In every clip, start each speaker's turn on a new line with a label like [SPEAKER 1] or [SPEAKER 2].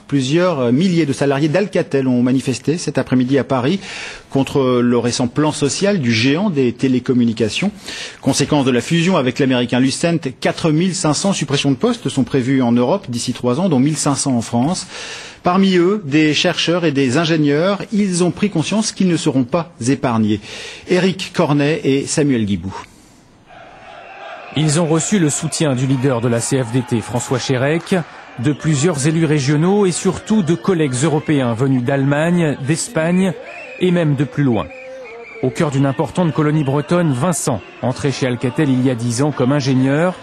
[SPEAKER 1] Plusieurs milliers de salariés d'Alcatel ont manifesté cet après-midi à Paris contre le récent plan social du géant des télécommunications. Conséquence de la fusion avec l'américain Lucent, 4500 suppressions de postes sont prévues en Europe d'ici 3 ans, dont 1500 en France. Parmi eux, des chercheurs et des ingénieurs, ils ont pris conscience qu'ils ne seront pas épargnés. Éric Cornet et Samuel Guibou.
[SPEAKER 2] Ils ont reçu le soutien du leader de la CFDT, François Chérèque, de plusieurs élus régionaux et surtout de collègues européens venus d'Allemagne, d'Espagne et même de plus loin. Au cœur d'une importante colonie bretonne, Vincent, entré chez Alcatel il y a 10 ans comme ingénieur.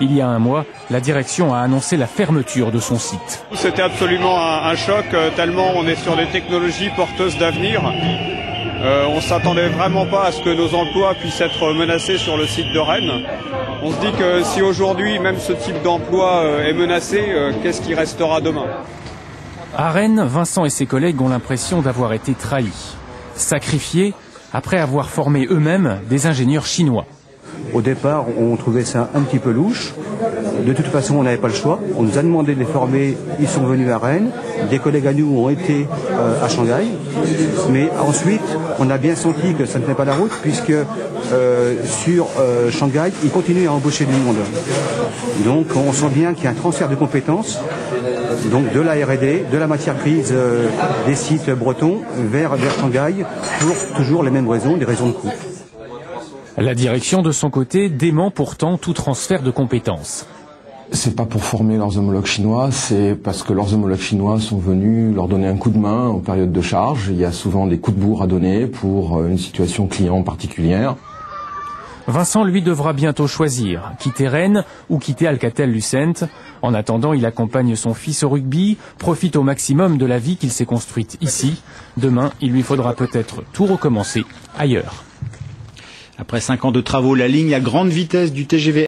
[SPEAKER 2] Il y a un mois, la direction a annoncé la fermeture de son site.
[SPEAKER 3] C'était absolument un choc, tellement on est sur des technologies porteuses d'avenir. On ne s'attendait vraiment pas à ce que nos emplois puissent être menacés sur le site de Rennes. On se dit que si aujourd'hui même ce type d'emploi est menacé, qu'est-ce qui restera demain?
[SPEAKER 2] À Rennes, Vincent et ses collègues ont l'impression d'avoir été trahis, sacrifiés après avoir formé eux-mêmes des ingénieurs chinois.
[SPEAKER 4] Au départ, on trouvait ça un petit peu louche. De toute façon, on n'avait pas le choix. On nous a demandé de les former. Ils sont venus à Rennes. Des collègues à nous ont été à Shanghai. Mais ensuite, on a bien senti que ça ne tenait pas la route, puisque sur Shanghai, ils continuent à embaucher du monde. Donc, on sent bien qu'il y a un transfert de compétences, donc de la R&D, de la matière grise des sites bretons vers Shanghai, pour toujours les mêmes raisons, des raisons de coût.
[SPEAKER 2] La direction, de son côté, dément pourtant tout transfert de compétences.
[SPEAKER 5] C'est pas pour former leurs homologues chinois, c'est parce que leurs homologues chinois sont venus leur donner un coup de main en période de charge. Il y a souvent des coups de bourre à donner pour une situation client particulière.
[SPEAKER 2] Vincent, lui, devra bientôt choisir, quitter Rennes ou quitter Alcatel-Lucent. En attendant, il accompagne son fils au rugby, profite au maximum de la vie qu'il s'est construite ici. Demain, il lui faudra peut-être tout recommencer ailleurs.
[SPEAKER 1] Après 5 ans de travaux, la ligne à grande vitesse du TGV